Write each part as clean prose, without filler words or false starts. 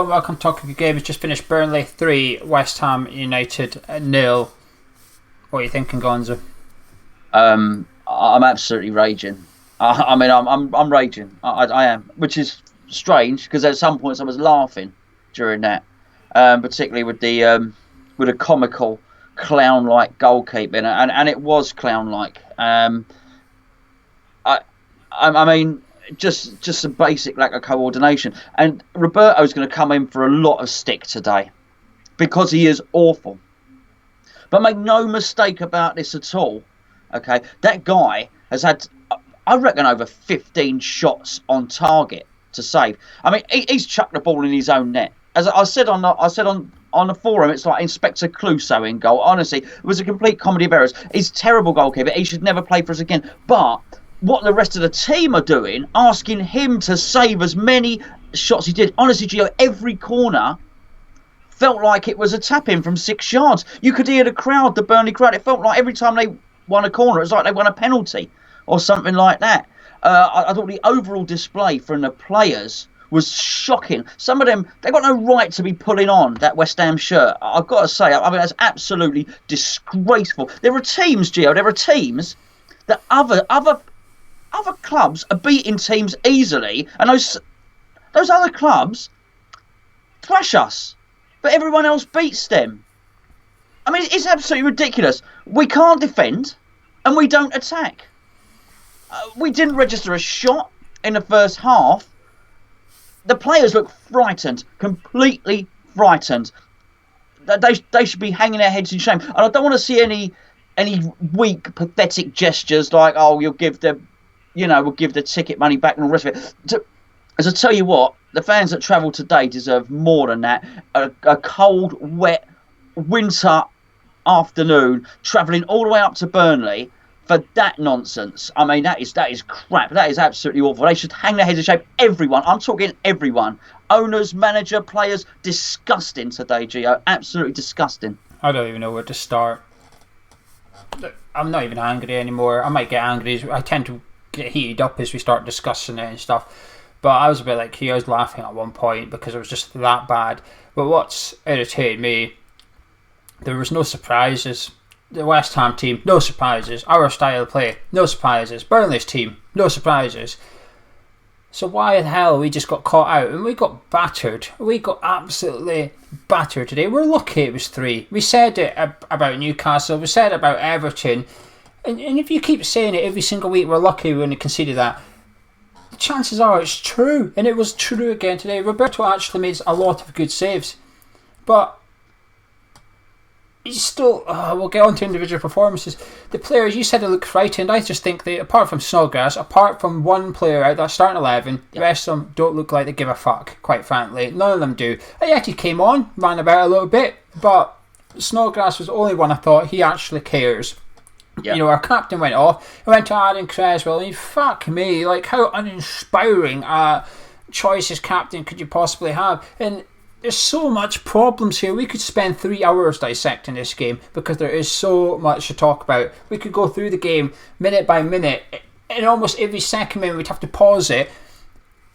welcome to Talking Games. Just finished Burnley 3, West Ham United 0. What are you thinking, Gonzo? I'm absolutely raging. I'm raging. I am, which is strange because at some points I was laughing during that, particularly with the comical clown-like goalkeeping, and it was clown-like. I mean, just a basic lack of coordination. And Roberto's going to come in for a lot of stick today because he is awful. But make no mistake about this at all. Okay, that guy has had, I reckon, over 15 shots on target to save. I mean, he's chucked the ball in his own net. As I said on the forum, it's like Inspector Clouseau in goal. Honestly, it was a complete comedy of errors. He's a terrible goalkeeper. He should never play for us again. But what the rest of the team are doing, asking him to save as many shots he did. Honestly, Gio, every corner felt like it was a tap-in from 6 yards. You could hear the crowd, the Burnley crowd. It felt like every time they won a corner, it was like they won a penalty or something like that. I thought the overall display from the players was shocking. Some of them, they've got no right to be pulling on that West Ham shirt. I've got to say, I mean, that's absolutely disgraceful. There are teams, Gio, that other clubs are beating teams easily, and those other clubs thrash us, but everyone else beats them. I mean, it's absolutely ridiculous. We can't defend, and we don't attack. We didn't register a shot in the first half. The players look frightened, completely frightened. They should be hanging their heads in shame. And I don't want to see any weak, pathetic gestures like, oh, we'll give the ticket money back and all the rest of it. As I tell you what, the fans that travelled today deserve more than that. A cold, wet, winter afternoon, travelling all the way up to Burnley for that nonsense. I mean, that is crap. That is absolutely awful. They should hang their heads in shame. Everyone. I'm talking everyone. Owners, manager, players. Disgusting today, Gio. Absolutely disgusting. I don't even know where to start. I'm not even angry anymore. I might get angry. I tend to get heated up as we start discussing it and stuff. But I was a bit like, I was laughing at one point because it was just that bad. But what's irritated me, there was no surprises. The West Ham team, no surprises. Our style of play, no surprises. Burnley's team, no surprises. So why the hell we just got caught out and we got battered? We got absolutely battered today. We're lucky it was 3. We said it about Newcastle, we said it about Everton. And if you keep saying it every single week, we're lucky when we conceded that. The chances are it's true. And it was true again today. Roberto actually made a lot of good saves. But he's still, we'll get on to individual performances. The players, you said they look frightened. I just think they, apart from Snodgrass, apart from one player out that starting 11, the rest of them don't look like they give a fuck, quite frankly. None of them do. Yet he came on, ran about a little bit, but Snodgrass was the only one I thought he actually cares. Yep. You know, our captain went off. He went to Aaron Creswell. And fuck me, like how uninspiring a choice as captain could you possibly have? And there's so much problems here. We could spend 3 hours dissecting this game because there is so much to talk about. We could go through the game minute by minute, and almost every second minute we'd have to pause it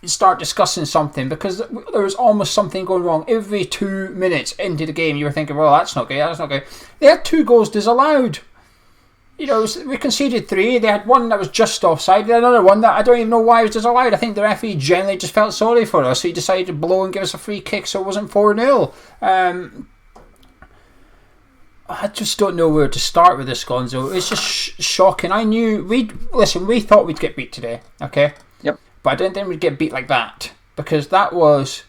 and start discussing something because there was almost something going wrong. Every 2 minutes into the game you were thinking, well, that's not good, that's not good. They had 2 goals disallowed. You know, we conceded 3. They had one that was just offside. They had another one that I don't even know why it was disallowed. I think the referee generally just felt sorry for us. So he decided to blow and give us a free kick so it wasn't 4-0. I just don't know where to start with this, Gonzo. It's just shocking. I knew we thought we'd get beat today, okay? Yep. But I didn't think we'd get beat like that because that was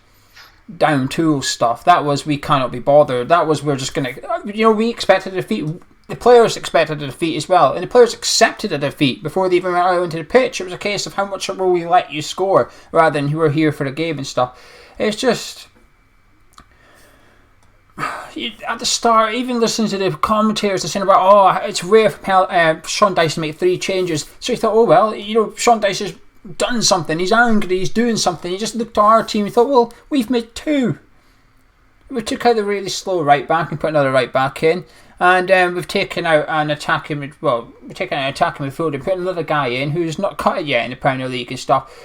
down tool stuff. That was we cannot be bothered. That was we're just going to, we expected a defeat. The players expected a defeat as well, and the players accepted a defeat before they even went out into the pitch. It was a case of how much will we let you score rather than who are here for the game and stuff. It's just at the start, even listening to the commentators, they're saying about it's rare for Sean Dyche to make 3 changes. So you thought, oh well, Sean Dyche has done something. He's angry. He's doing something. He just looked at our team and thought, well, we've made 2. We took out the really slow right back and put another right back in. And we've taken out an attacking midfielder and put another guy in who's not cut it yet in the Premier League and stuff.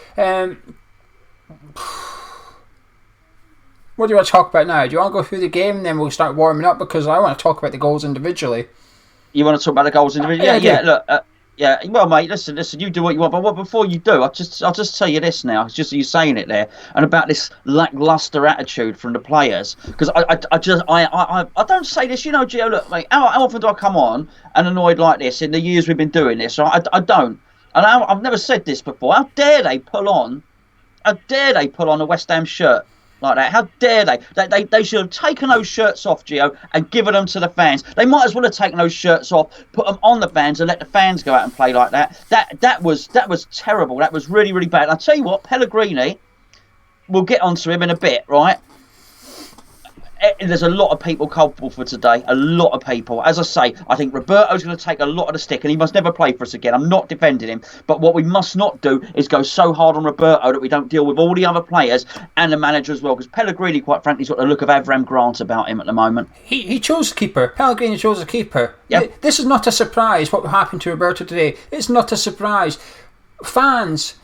What do you want to talk about now? Do you want to go through the game and then we'll start warming up? Because I want to talk about the goals individually. You want to talk about the goals individually? Yeah. Look, yeah. Well, mate, listen. You do what you want, but before you do, I'll just tell you this now. It's just you saying it there, and about this lackluster attitude from the players. Because I don't say this. Gio. Look, mate. How often do I come on and annoyed like this in the years we've been doing this? I don't. And I've never said this before. How dare they pull on a West Ham shirt like that? How dare they? They should have taken those shirts off, Gio, and given them to the fans. They might as well have taken those shirts off, put them on the fans, and let the fans go out and play like that. That was terrible. That was really, really bad. And I'll tell you what, Pellegrini, we'll get onto him in a bit, right? There's a lot of people culpable for today. A lot of people. As I say, I think Roberto's going to take a lot of the stick, and he must never play for us again. I'm not defending him. But what we must not do is go so hard on Roberto that we don't deal with all the other players and the manager as well. Because Pellegrini, quite frankly, has got the look of Avram Grant about him at the moment. He chose the keeper. Pellegrini chose the keeper. Yep. This is not a surprise what happened to Roberto today. It's not a surprise. Fans...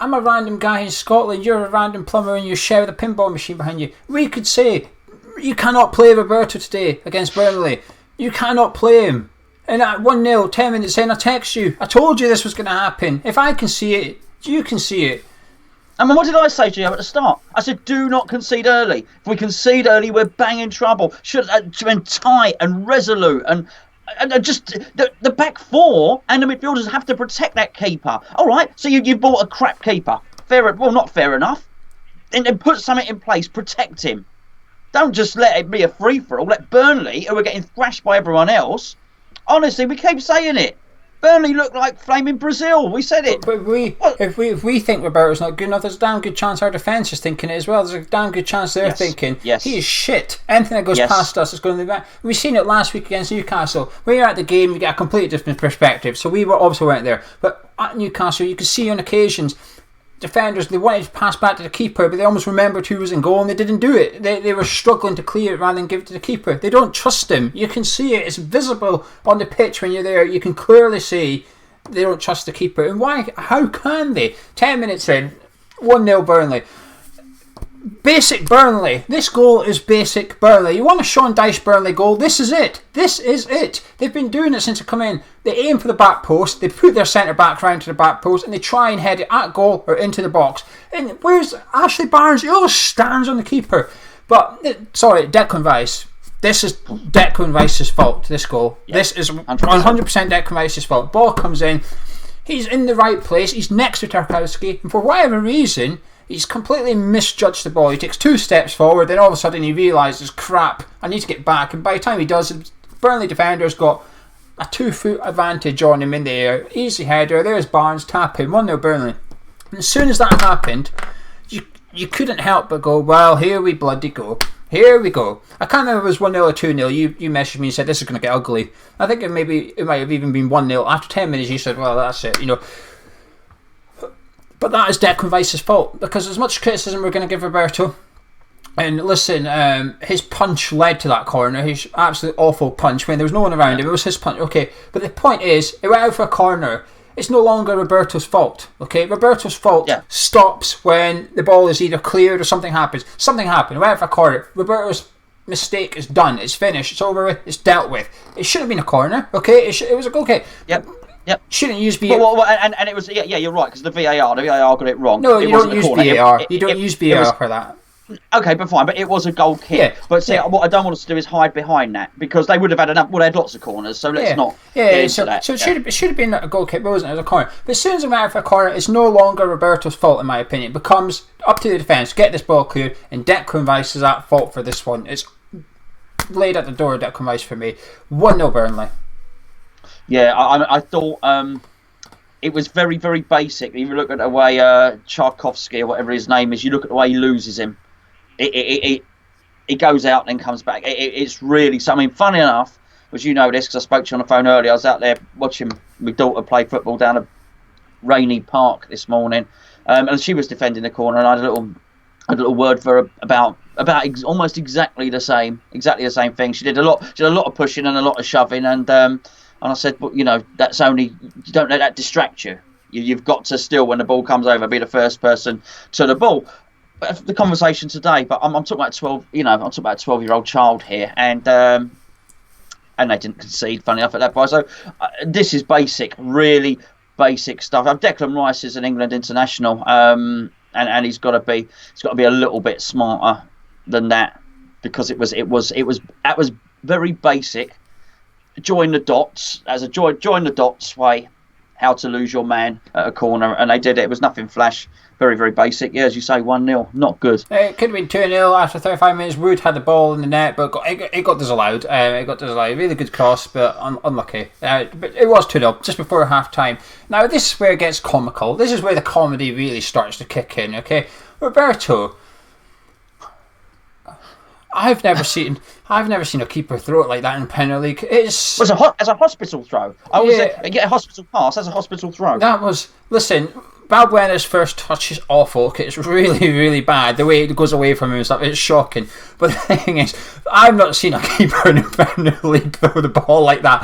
I'm a random guy in Scotland, you're a random plumber and you share the pinball machine behind you. We could say, you cannot play Roberto today against Burnley. You cannot play him. And at 1-0, 10 minutes in, I text you. I told you this was going to happen. If I can see it, you can see it. I mean, what did I say, Gio, at the start? I said, do not concede early. If we concede early, we're banging trouble. Should have been tight and resolute and just the back four and the midfielders have to protect that keeper. All right, so you bought a crap keeper. Not fair enough. And then put something in place, protect him. Don't just let it be a free-for-all. Let Burnley, who are getting thrashed by everyone else, honestly, we keep saying it. Burnley look like flaming Brazil. We said it. But if we think Roberto's not good enough, there's a damn good chance our defence is thinking it as well. There's a damn good chance they're thinking he is shit. Anything that goes past us is going to be bad. We've seen it last week against Newcastle. When you're at the game, you get a completely different perspective. So we obviously weren't there. But at Newcastle, you could see on occasions defenders, they wanted to pass back to the keeper, but they almost remembered who was in goal and they didn't do it. They were struggling to clear it rather than give it to the keeper. They don't trust him. You can see it. It's visible on the pitch when you're there. You can clearly see they don't trust the keeper. And why? How can they? 10 minutes in, 1-0 Burnley. Basic Burnley. This goal is basic Burnley. You want a Sean Dyche Burnley goal? This is it. This is it. They've been doing it since they come in. They aim for the back post. They put their centre back round to the back post and they try and head it at goal or into the box. And where's Ashley Barnes? He always stands on the keeper. But Declan Rice. This is Declan Rice's fault. This goal. Yeah, this is 100% Declan Rice's fault. Ball comes in. He's in the right place. He's next to Tarkowski, and for whatever reason, he's completely misjudged the ball. He takes 2 steps forward, then all of a sudden he realises, crap, I need to get back. And by the time he does, the Burnley defender's got a 2-foot advantage on him in the air. Easy header, there's Barnes, tap him, 1-0 Burnley. And as soon as that happened, you couldn't help but go, well, here we bloody go. Here we go. I can't remember if it was 1-0 or 2-0. You messaged me and said, this is going to get ugly. I think it might have even been 1-0. After 10 minutes, you said, well, that's it, But that is Declan Rice's fault, because as much criticism we're going to give Roberto, and listen, his punch led to that corner, his absolutely awful punch when there was no one around him, it was his punch, okay, but the point is, it went out for a corner. It's no longer Roberto's fault, okay? Roberto's fault stops when the ball is either cleared or something happens. Something happened, it went out for a corner. Roberto's mistake is done, it's finished, it's over with, it's dealt with. It shouldn't have been a corner, okay? It was a goal kick. Yep. Shouldn't use VAR. And it was you're right, because the VAR got it wrong. No, you don't use VAR. You don't use VAR for that. Okay, but fine. But it was a goal kick. Yeah, but see, what I don't want us to do is hide behind that, because they would have had enough. Well, they had lots of corners, so let's not. So it should have been a goal kick, but it wasn't. It was a corner. But as soon as it went out for a corner, it's no longer Roberto's fault, in my opinion. It becomes up to the defence, get this ball cleared, and Declan Rice is at fault for this one. It's laid at the door of Declan Rice for me. 1-0 Burnley. Yeah, I thought it was very, very basic. You look at the way Tchaikovsky, or whatever his name is, you look at the way he loses him. He goes out and then comes back. It's really something. Funny enough, as you know this, because I spoke to you on the phone earlier, I was out there watching my daughter play football down a rainy park this morning, and she was defending the corner, and I had a little word for her about almost exactly the same thing. She did a lot of pushing and a lot of shoving, and I said, but that's only, you don't let that distract you. You've got to still, when the ball comes over, be the first person to the ball. the conversation today, but I'm talking about 12. I'm talking about a 12-year-old child here, and they didn't concede. Funny enough at that point. So this is basic, really basic stuff. Declan Rice is an England international, and he's got to be a little bit smarter than that, because that was very basic. Join the dots as a join the dots way. How to lose your man at a corner, and they did it. It was nothing flash. Very, very basic. Yeah, as you say, 1-0. Not good. It could have been 2-0 after 35 minutes. Wood had the ball in the net, but it got disallowed. Really good cross, but unlucky. But it was 2-0 just before half time. Now, this is where it gets comical. This is where the comedy really starts to kick in, okay? Roberto, I've never seen a keeper throw it like that in the Premier League. It's as a hospital throw. I always say, get a hospital pass as a hospital throw. Listen, Balbuena's first touch is awful. Okay, it's really, really bad. The way it goes away from him and stuff, it's shocking. But the thing is, I've not seen a keeper in the Premier League throw the ball like that.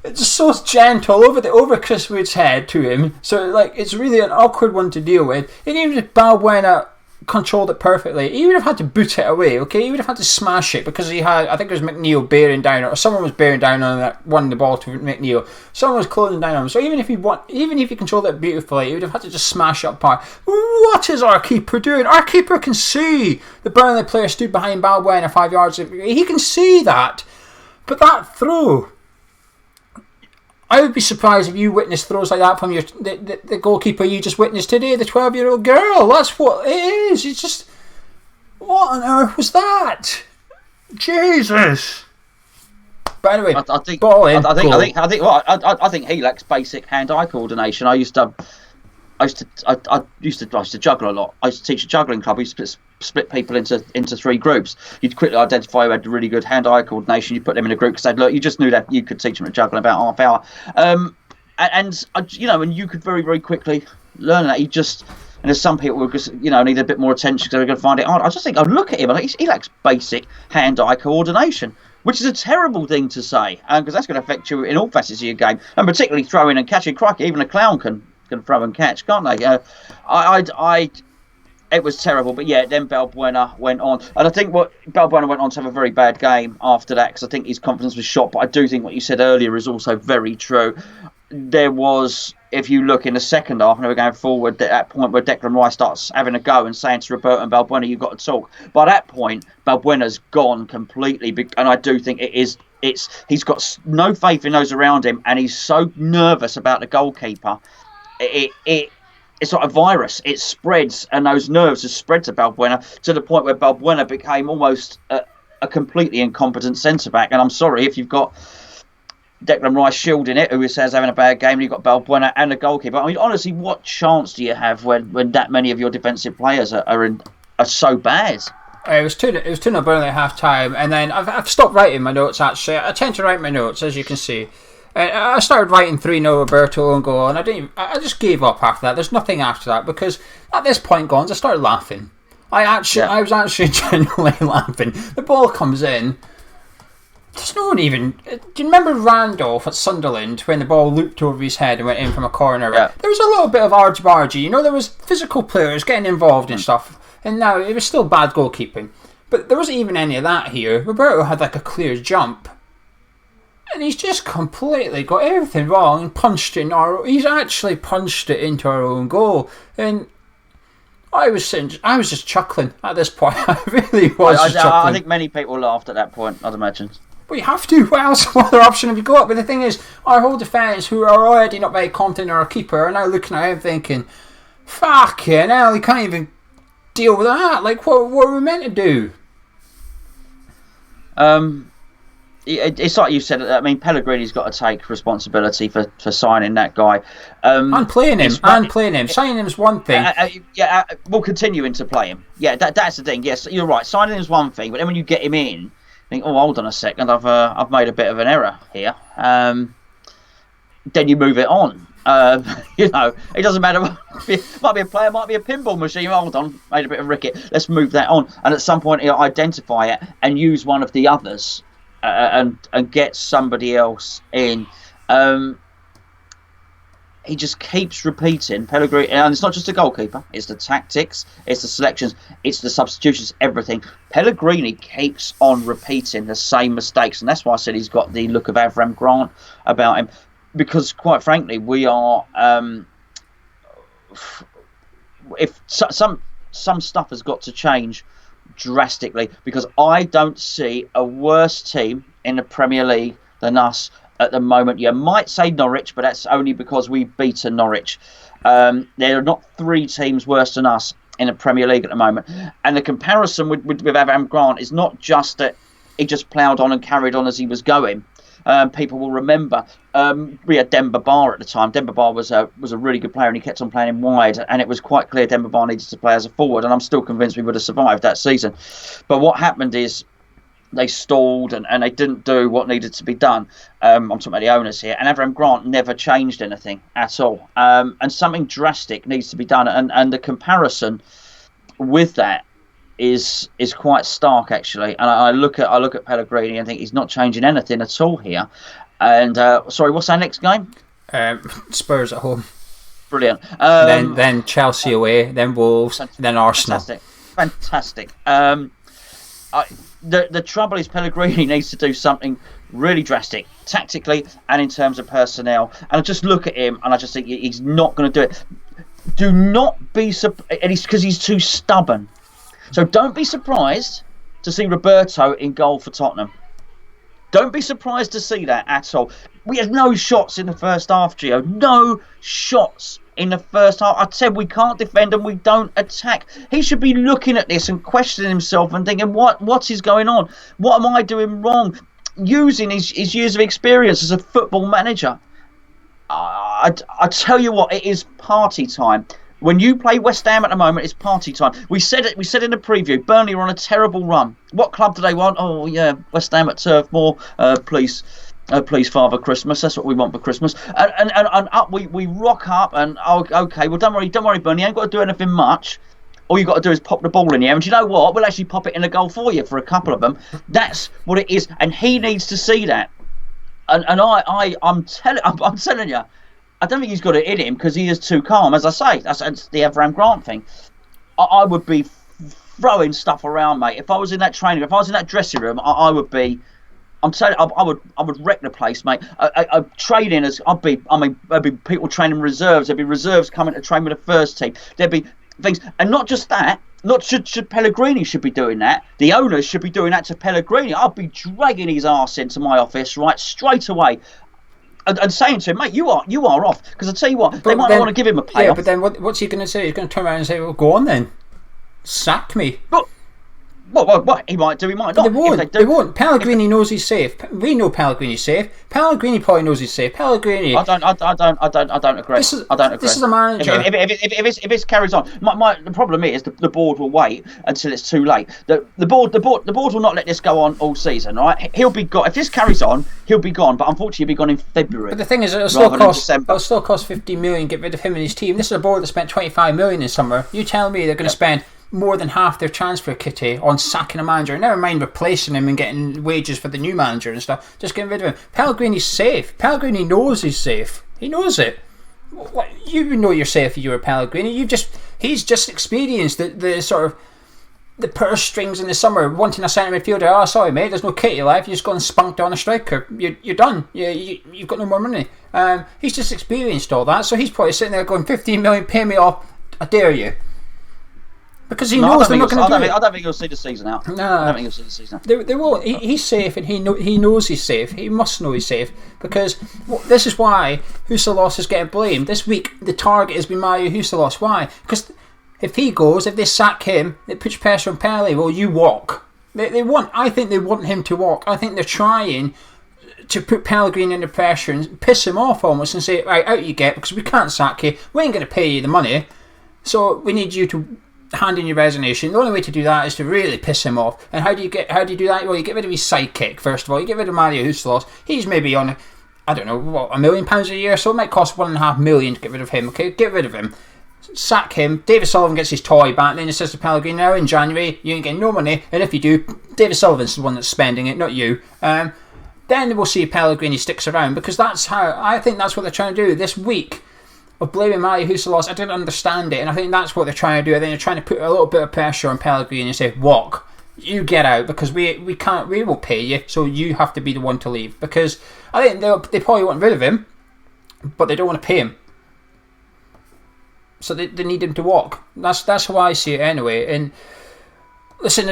It's so gentle over Chris Wood's head to him. So it's really an awkward one to deal with. And even if Balbuena controlled it perfectly, he would have had to boot it away, okay? He would have had to smash it, because he had, I think it was McNeil bearing down, or someone was bearing down on that, won the ball to McNeil. Someone was closing down on him. So even if he controlled it beautifully, he would have had to just smash it apart. What is our keeper doing? Our keeper can see the Burnley player stood behind Balbuena 5 yards. He can see that. But that throw, I would be surprised if you witnessed throws like that from the goalkeeper you just witnessed today, the 12-year-old girl. That's what it is. It's just, what on earth was that? Jesus. But anyway, I think he lacks basic hand-eye coordination. I used to juggle a lot. I used to teach a juggling club. We used to split people into 3 groups. You'd quickly identify who had really good hand-eye coordination. You put them in a group because they'd look. You just knew that you could teach them to juggle in about half hour. And you could very, very quickly learn that. And there's some people who just need a bit more attention because they're going to find it hard. I just think I'd look at him and he lacks basic hand-eye coordination, which is a terrible thing to say, because that's going to affect you in all facets of your game, and particularly throwing and catching. Crikey, even a clown can throw and catch, can't they? It was terrible, but yeah, then Balbuena went on, and I think Balbuena went on to have a very bad game after that, because I think his confidence was shot. But I do think what you said earlier is also very true. There was, if you look in the second half, and they were going forward, at that point where Declan Rice starts having a go and saying to Roberto and Balbuena, "You've got to talk." By that point, Balbuena's gone completely, and I do think he's got no faith in those around him, and he's so nervous about the goalkeeper. It's like a virus. It spreads, and those nerves have spread to Balbuena to the point where Balbuena became almost a completely incompetent centre-back. And I'm sorry, if you've got Declan Rice shielding it, who says having a bad game, and you've got Balbuena and the goalkeeper. I mean, honestly, what chance do you have when that many of your defensive players are so bad? It was 2-0 Burnley at half time, and then I've stopped writing my notes, actually. I tend to write my notes, as you can see. I started writing 3-0 Roberto and go on. I just gave up after that. There's nothing after that, because at this point, Gonzo, I started laughing. I was actually genuinely laughing. The ball comes in. There's no one even. Do you remember Randolph at Sunderland when the ball looped over his head and went in from a corner? Yeah. There was a little bit of argy-bargy. There was physical players getting involved in stuff. And now it was still bad goalkeeping. But there wasn't even any of that here. Roberto had a clear jump. And he's just completely got everything wrong and punched it he's actually punched it into our own goal. And I was just chuckling at this point. I really was chuckling. I think many people laughed at that point, I'd imagine. But you have to. What other option have you got? But the thing is, our whole defence, who are already not very confident in our keeper, are now looking at him thinking, fucking hell, he can't even deal with that. What are we meant to do? It's like you said. I mean, Pellegrini's got to take responsibility for signing that guy. And playing him. Signing him's one thing. We'll continuing to play him. Yeah, that's the thing. Yes, you're right. Signing him's one thing, but then when you get him in, you think, oh, hold on a second, I've made a bit of an error here. Then you move it on. It doesn't matter. Might be a player, might be a pinball machine. Hold on, made a bit of ricket. Let's move that on. And at some point, identify it and use one of the others. And get somebody else in. he just keeps repeating Pellegrini, and it's not just the goalkeeper, it's the tactics, it's the selections, it's the substitutions, everything. Pellegrini keeps on repeating the same mistakes, and that's why I said he's got the look of Avram Grant about him, because quite frankly, we are if some stuff has got to change drastically, because I don't see a worse team in the Premier League than us at the moment. You might say Norwich, but that's only because we've beaten Norwich. There are not 3 teams worse than us in the Premier League at the moment. And the comparison with Avram Grant is not just that he just ploughed on and carried on as he was going. People will remember we had Demba Ba at the time. Demba Ba was a really good player, and he kept on playing him wide, and it was quite clear Demba Ba needed to play as a forward, and I'm still convinced we would have survived that season. But what happened is they stalled and they didn't do what needed to be done. I'm talking about the owners here, and Avram Grant never changed anything at all. And something drastic needs to be done, and the comparison with that is quite stark, actually. And I look at Pellegrini and think he's not changing anything at all here. And sorry, what's our next game? Spurs at home. Brilliant. Then Chelsea away, then Wolves, then Arsenal. Fantastic. The trouble is Pellegrini needs to do something really drastic, tactically and in terms of personnel. And I just look at him and I just think he's not going to do it. Do not be surprised, and it's because he's too stubborn. So don't be surprised to see Roberto in goal for Tottenham. Don't be surprised to see that at all. We had no shots in the first half, Gio. No shots in the first half. I said we can't defend and we don't attack. He should be looking at this and questioning himself and thinking, what is going on? What am I doing wrong? Using his years of experience as a football manager. I tell you what, it is party time. When you play West Ham at the moment, it's party time. We said it. We said in the preview, Burnley were on a terrible run. What club do they want? Oh yeah, West Ham at Turf Moor. Please, Father Christmas. That's what we want for Christmas. And up we rock up and okay. Well, don't worry, Burnley. You ain't got to do anything much. All you got to do is pop the ball in the air. And you know what? We'll actually pop it in a goal for you for a couple of them. That's what it is. And he needs to see that. And I'm telling you. I don't think he's got it in him because he is too calm. As I say, that's the Avram Grant thing. I would be throwing stuff around, mate. If I was in that training, if I was in that dressing room, I would be. I'm telling you, I would wreck the place, mate. Training as there'd be people training reserves. There'd be reserves coming to train with the first team. There'd be things, and not just that. Not should Pellegrini should be doing that. The owners should be doing that to Pellegrini. I'd be dragging his arse into my office right straight away. And saying to him, mate, you are off. Because I tell you what, they might not want to give him a payoff. Yeah, but then what's he going to say? He's going to turn around and say, well, go on then. Sack me. What? He might do, he might not. They won't. Pellegrini knows he's safe. We know Pellegrini's safe. Pellegrini probably knows he's safe. Pellegrini. I don't agree. I don't agree. This is a manager. If this carries on, the problem is the board will wait until it's too late. The board will not let this go on all season. Right? He'll be gone if this carries on. He'll be gone, but unfortunately, he'll be gone in February. But the thing is, it'll still cost 50 million. Get rid of him and his team. This is a board that spent 25 million in summer. You tell me they're going to spend more than half their transfer kitty on sacking a manager. Never mind replacing him and getting wages for the new manager and stuff. Just getting rid of him. Pellegrini's safe. Pellegrini knows he's safe. He knows it. You know you're safe if you were Pellegrini. He's just experienced the sort of the purse strings in the summer, wanting a centre midfielder. Oh, sorry, mate, there's no kitty left. You just go and spunked on a striker. You're done. You've got no more money. He's just experienced all that, so he's probably sitting there going, 15 million, pay me off. I dare you. Because he knows they're not going to do it. I don't think he'll see the season out. No. I don't think he'll see the season out. They won't. He's safe, and he knows he's safe. He must know he's safe. Because this is why Huselos is getting blamed. This week, the target has been Mario Huselos. Why? Because if he goes, if they sack him, it puts pressure on Pele. Well, you walk. I think they want him to walk. I think they're trying to put Pellegrini under pressure and piss him off almost and say, right, out you get, because we can't sack you. We ain't going to pay you the money. So we need you to hand in your resignation. The only way to do that is to really piss him off. And how do you do that? Well, you get rid of his sidekick first of all. You get rid of Mario Huselos. He's maybe on £1 million a year, so it might cost £1.5 million to get rid of him. Okay, get rid of him, sack him. David Sullivan gets his toy back. Then he says to Pellegrini, now in January you ain't getting no money, and if you do, David Sullivan's the one that's spending it, not you. Then we'll see if Pellegrini sticks around, because I think that's what they're trying to do this week. of blaming Matty Huss loss, I didn't understand it, and I think that's what they're trying to do. I think they're trying to put a little bit of pressure on Pellegrini and say, walk, you get out, because we won't pay you, so you have to be the one to leave. Because I think they probably want rid of him, but they don't want to pay him. So they need him to walk. That's how I see it anyway. And listen,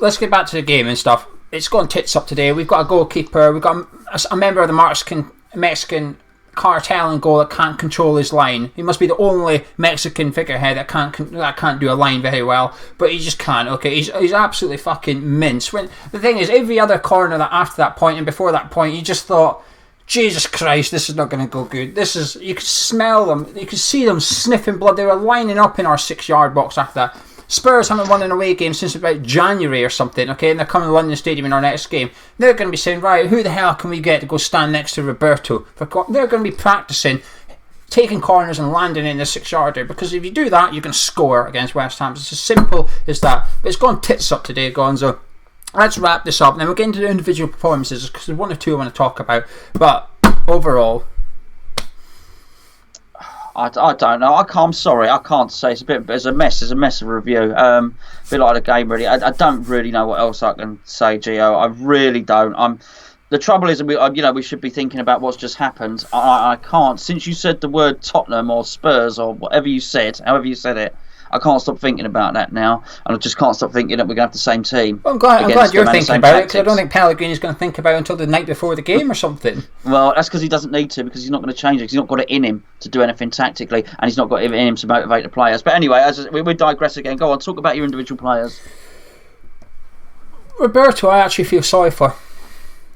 let's get back to the game and stuff. It's gone tits up today. We've got a goalkeeper, we've got a member of the Mexican cartel in goal that can't control his line. He must be the only Mexican figurehead that can't do a line very well, but he just can't. Okay, he's absolutely fucking mince. When the thing is, every other corner that after that point and before that point, you just thought, Jesus Christ, this is not going to go good. You could smell them, you could see them sniffing blood. They were lining up in our 6-yard box after that. Spurs haven't won an away game since about January or something, okay, and they're coming to London Stadium in our next game. They're going to be saying, right, who the hell can we get to go stand next to Roberto? They're going to be practicing taking corners and landing in the 6-yarder, because if you do that, you can score against West Ham. It's as simple as that. But it's gone tits up today, Gonzo. Let's wrap this up, and then we'll get into the individual performances, because there's one or two I want to talk about. But overall, I don't know. I'm sorry. I can't say. It's a mess. It's a mess of review. A bit like the game, really. I don't really know what else I can say, Geo. I really don't. The trouble is, we should be thinking about what's just happened. I can't. Since you said the word Tottenham or Spurs or whatever you said, however you said it, I can't stop thinking about that now, and I just can't stop thinking that we're going to have the same team. Well, I'm glad you're thinking about it, because I don't think Pellegrini's going to think about it until the night before the game or something. Well, that's because he doesn't need to, because he's not going to change it, because he's not got it in him to do anything tactically, and he's not got it in him to motivate the players. But anyway, we digress again. Go on, talk about your individual players. Roberto, I actually feel sorry for.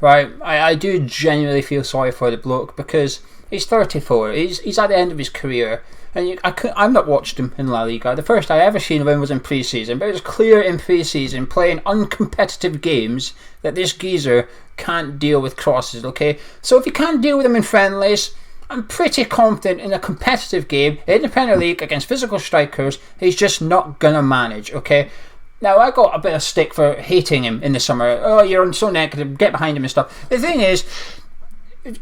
Right, I do genuinely feel sorry for the bloke, because he's 34. He's at the end of his career. And I've not watched him in La Liga. The first I ever seen of him was in pre-season, but it was clear in pre-season, playing uncompetitive games, that this geezer can't deal with crosses, okay? So if you can't deal with them in friendlies, I'm pretty confident in a competitive game, in the Premier League, against physical strikers, he's just not going to manage, okay? Now, I got a bit of stick for hating him in the summer. Oh, you're so negative, get behind him and stuff. The thing is,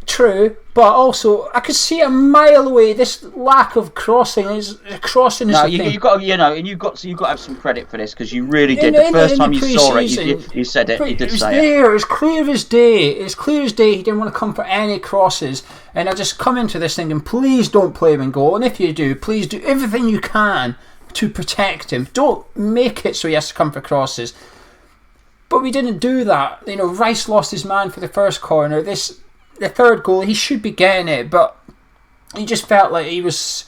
true, but also I could see a mile away this lack of crossing. No, you've got to have some credit for this, because you really did. The first time you saw it, you said it. You did say it. It was clear as day. It's clear as day. He didn't want to come for any crosses, and I just come into this thinking, please don't play him in goal, and if you do, please do everything you can to protect him. Don't make it so he has to come for crosses. But we didn't do that. Rice lost his man for the first corner. The third goal, he should be getting it, but he just felt like he was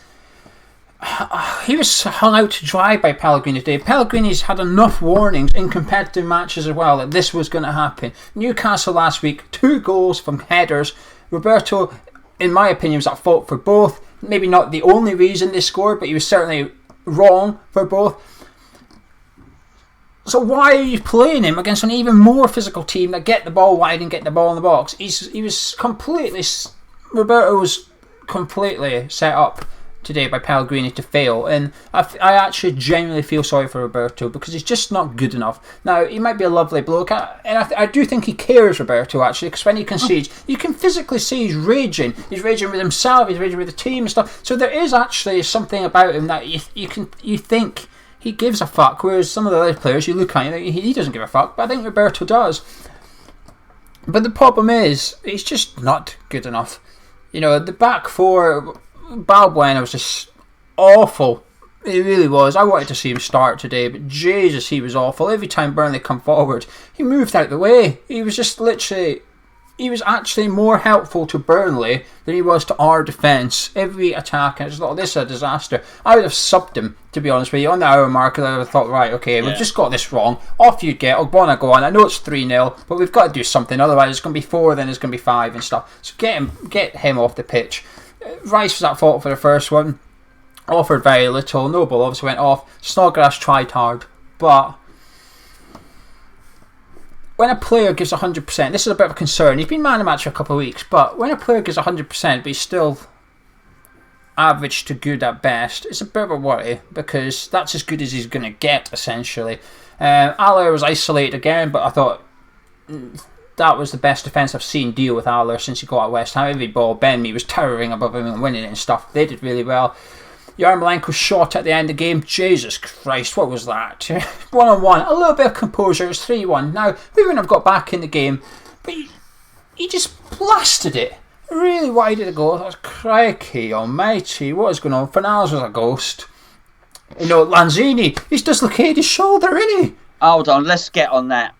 hung out to dry by Pellegrini today. Pellegrini's had enough warnings in competitive matches as well that this was going to happen. Newcastle last week, 2 goals from headers. Roberto, in my opinion, was at fault for both. Maybe not the only reason they scored, but he was certainly wrong for both. So why are you playing him against an even more physical team that get the ball wide and get the ball in the box? Roberto was completely set up today by Pellegrini to fail, and I actually genuinely feel sorry for Roberto, because he's just not good enough. Now, he might be a lovely bloke, and I do think he cares, Roberto, actually, because when he concedes, you can physically see he's raging. He's raging with himself, he's raging with the team and stuff. So there is actually something about him that you think he gives a fuck, whereas some of the other players you look at and he doesn't give a fuck, but I think Roberto does. But the problem is, he's just not good enough. The back four, Balbuena was just awful. He really was. I wanted to see him start today, but Jesus, he was awful. Every time Burnley come forward, he moved out the way. He was just literally... He was actually more helpful to Burnley than he was to our defence. Every attack, and I just thought, this is a disaster. I would have subbed him, to be honest with you, on the hour mark. I would have thought, right, okay, we've just got this wrong. Off you get. Ogbonna go on. I know it's 3-0, but we've got to do something. Otherwise, it's going to be 4, then it's going to be 5 and stuff. So get him off the pitch. Rice was at fault for the first one. Offered very little. Noble obviously went off. Snodgrass tried hard, but when a player gives 100%, this is a bit of a concern. He's been man of the match for a couple of weeks, but when a player gives 100%, but he's still average to good at best, it's a bit of a worry, because that's as good as he's going to get, essentially. Aller was isolated again, but I thought that was the best defence I've seen deal with Aller since he got at West Ham. Every ball Ben was towering above him and winning it and stuff. They did really well. Yarmolenko's shot at the end of the game, Jesus Christ, what was that? 1-on-1, a little bit of composure, it's 3-1. Now, we wouldn't have got back in the game, but he just blasted it really wide of the goal. I was crikey almighty, what is going on? Fernandez was a ghost. Lanzini, he's dislocated his shoulder, isn't he? Hold on, let's get on that.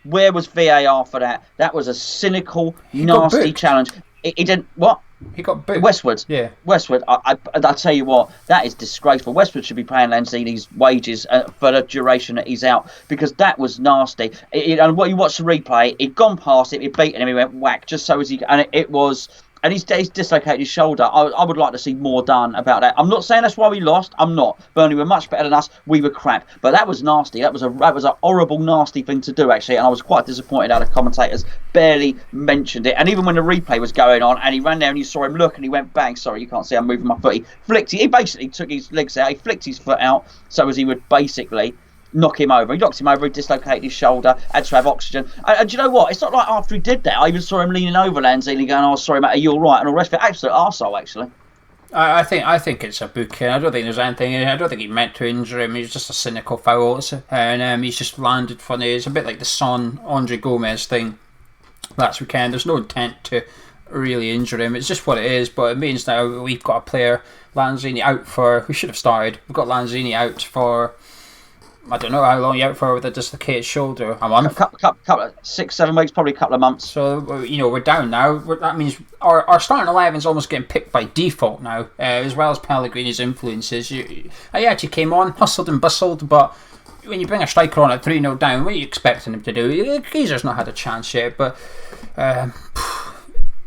Where was VAR for that? That was a cynical, nasty challenge. He didn't... What? He got booked. Westwood. Yeah. Westwood. I tell you what, that is disgraceful. Westwood should be paying Lanzini's wages for the duration that he's out, because that was nasty. And what you watch the replay, he'd gone past it, he'd beaten him, he went whack, just so as he... And it was... And he's dislocated his shoulder. I would like to see more done about that. I'm not saying that's why we lost. I'm not. Burnley were much better than us. We were crap. But that was nasty. That was a horrible, nasty thing to do, actually. And I was quite disappointed how the commentators barely mentioned it. And even when the replay was going on and he ran there and you saw him look and he went bang. Sorry, you can't see I'm moving my foot. He basically took his legs out. He flicked his foot out so as he would basically... knock him over. He knocked him over, he dislocated his shoulder, had to have oxygen. And do you know what? It's not like after he did that, I even saw him leaning over Lanzini going, "Oh, sorry, mate, are you all right?" And all the rest of it. Absolute arsehole, actually. I think it's a booking. I don't think there's anything in it. I don't think he meant to injure him. He's just a cynical foul. And he's just landed funny. It's a bit like the Son Andre Gomez thing last weekend. There's no intent to really injure him. It's just what it is. But it means now we've got a player, Lanzini, out for... We should have started. We've got Lanzini out for... I don't know how long you're out for with a dislocated shoulder. A month? Couple 6-7 weeks, probably a couple of months. So, we're down now. That means our starting 11's almost getting picked by default now, as well as Pellegrini's influences. He actually came on, hustled and bustled, but when you bring a striker on at 3-0 down, what are you expecting him to do? Geezer's not had a chance yet, but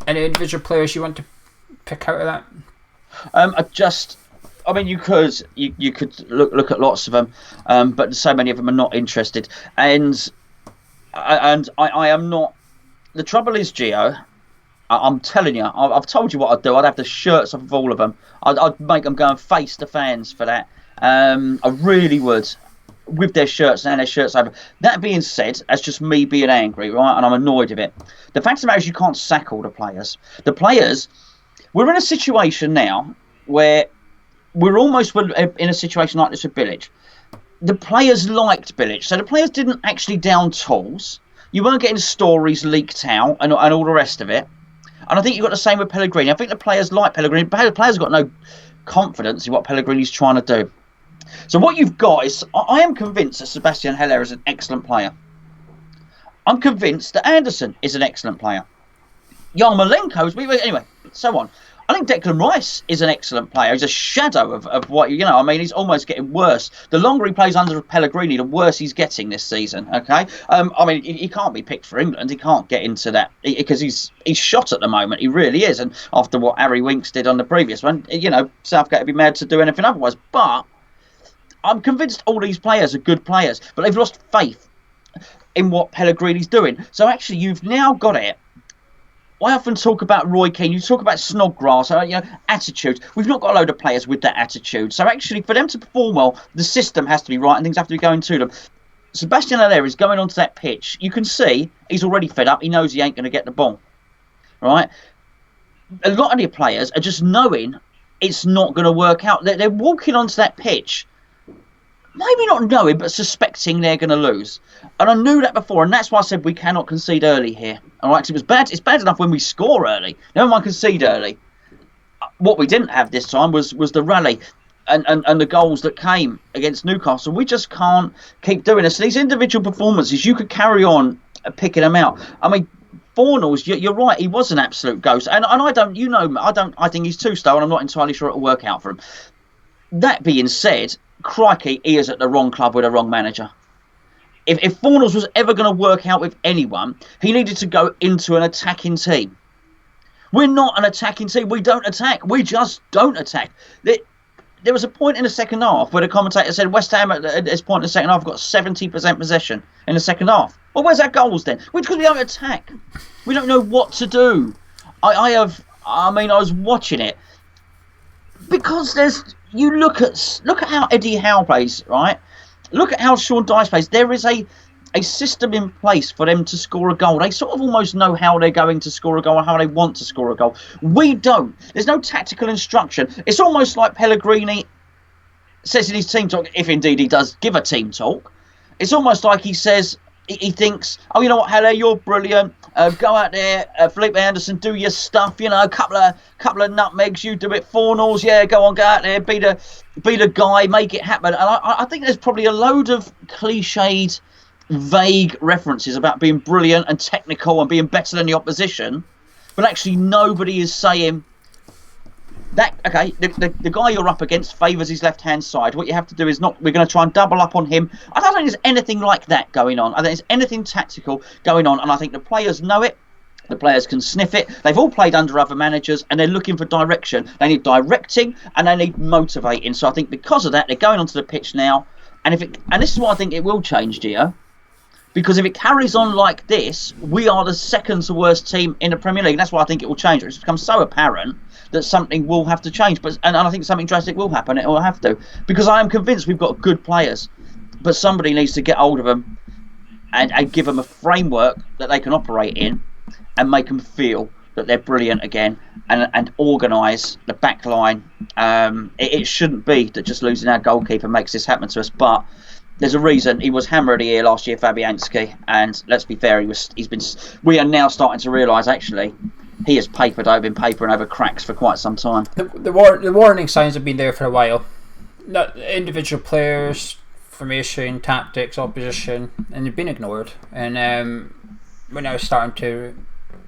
any individual players you want to pick out of that? You could look at lots of them, but so many of them are not interested. And I am not. The trouble is, Geo, I'm telling you, I've told you what I'd do. I'd have the shirts off of all of them. I'd make them go and face the fans for that. I really would, with their shirts and their shirts over. That being said, that's just me being angry, right? And I'm annoyed with it. The fact of the matter is, you can't sack all the players. The players, we're in a situation now where. We're almost in a situation like this with Bilic. The players liked Bilic, so the players didn't actually down tools. You weren't getting stories leaked out and all the rest of it. And I think you got the same with Pellegrini. I think the players like Pellegrini. The players have got no confidence in what Pellegrini's trying to do. So what you've got is, I am convinced that Sebastian Haller is an excellent player. I'm convinced that Anderson is an excellent player. Yarmolenko, anyway, so on. I think Declan Rice is an excellent player. He's a shadow of what, he's almost getting worse. The longer he plays under Pellegrini, the worse he's getting this season, okay? He can't be picked for England. He can't get into that because he's shot at the moment. He really is. And after what Harry Winks did on the previous one, Southgate would be mad to do anything otherwise. But I'm convinced all these players are good players, but they've lost faith in what Pellegrini's doing. So actually, you've now got it. I often talk about Roy Keane, you talk about Snodgrass, attitude. We've not got a load of players with that attitude. So actually, for them to perform well, the system has to be right and things have to be going to them. Sebastian Haller is going onto that pitch. You can see he's already fed up. He knows he ain't going to get the ball. Right? A lot of the players are just knowing it's not going to work out. They're walking onto that pitch, maybe not knowing, but suspecting they're going to lose. And I knew that before, and that's why I said we cannot concede early here. All right, 'cause it was bad. It's bad enough when we score early. Never mind concede early. What we didn't have this time was the rally and the goals that came against Newcastle. We just can't keep doing this. These individual performances, you could carry on picking them out. Fornals, you're right. He was an absolute ghost, and I don't. I think he's too slow, and I'm not entirely sure it'll work out for him. That being said, crikey, he is at the wrong club with the wrong manager. If Fornals was ever going to work out with anyone, he needed to go into an attacking team. We're not an attacking team. We don't attack. We just don't attack. There was a point in the second half where the commentator said West Ham at this point in the second half got 70% possession in the second half. Well, where's our goals then? Because we don't attack. We don't know what to do. I was watching it because look at how Eddie Howe plays, right? Look at how Sean Dyche plays. There is a a system in place for them to score a goal. They sort of almost know how they're going to score a goal and how they want to score a goal. We don't. There's no tactical instruction. It's almost like Pellegrini says in his team talk, if indeed he does give a team talk, it's almost like he says, he thinks, oh, you know what, Haller, you're brilliant. Go out there, Felipe Anderson, do your stuff. You know, a couple of nutmegs, you do it. 4-0s, yeah, go on, go out there, be the guy, make it happen. And I think there's probably a load of cliched, vague references about being brilliant and technical and being better than the opposition, but actually nobody is saying that. Okay, the guy you're up against favours his left-hand side. What you have to do is we're going to try and double up on him. I don't think there's anything like that going on. I think there's anything tactical going on, and I think the players know it. The players can sniff it. They've all played under other managers, and they're looking for direction. They need directing, and they need motivating. So I think because of that, they're going onto the pitch now. And this is what I think it will change, Gio. Because if it carries on like this, we are the second to worst team in the Premier League. And that's why I think it will change. It's become so apparent that something will have to change. And I think something drastic will happen. It will have to. Because I am convinced we've got good players. But somebody needs to get hold of them and give them a framework that they can operate in and make them feel that they're brilliant again and organise the back line. It shouldn't be that just losing our goalkeeper makes this happen to us. But there's a reason. He was Hammer of the Year last year, Fabianski, and let's be fair, we are now starting to realise actually he has been papering over cracks for quite some time. The warning signs have been there for a while. Not individual players, formation, tactics, opposition, and they've been ignored. And we're now starting to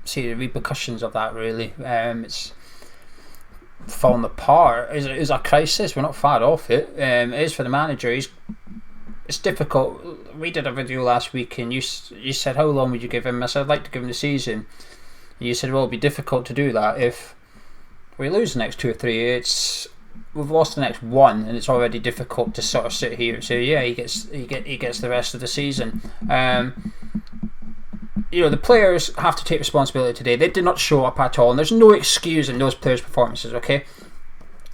see the repercussions of that. Really, it's falling apart. It's a crisis. We're not far off it. It is for the manager. It's difficult. We did a video last week and you said how long would you give him? I said I'd like to give him the season. And you said, well, it'll be difficult to do that if we lose the next 2 or 3. We've lost the next 1 and it's already difficult to sort of sit here and say, yeah, he gets the rest of the season. The players have to take responsibility today. They did not show up at all, and there's no excuse in those players' performances. Okay.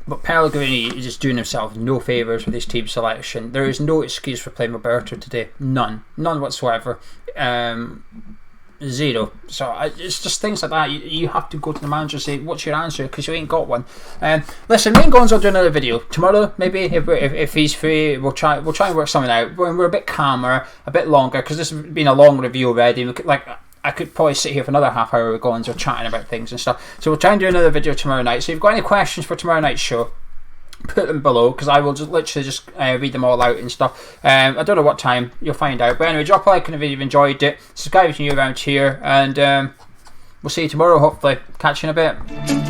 But Pellegrini is just doing himself no favours with his team selection. There is no excuse for playing Roberto today. None whatsoever. Zero. So it's just things like that. You have to go to the manager and say, what's your answer? Because you ain't got one. Listen, me and Gonzo will do another video tomorrow. Maybe if he's free, we'll try and work something out. We're a bit calmer, a bit longer, because this has been a long review already. I could probably sit here for another half hour with Gonzo chatting about things and stuff. So we'll try and do another video tomorrow night. So if you've got any questions for tomorrow night's show, put them below, because I will just literally read them all out and stuff. I don't know what time, you'll find out. But anyway, drop a like on the video if you've enjoyed it. Subscribe if you're new around here, and we'll see you tomorrow, hopefully. Catch you in a bit.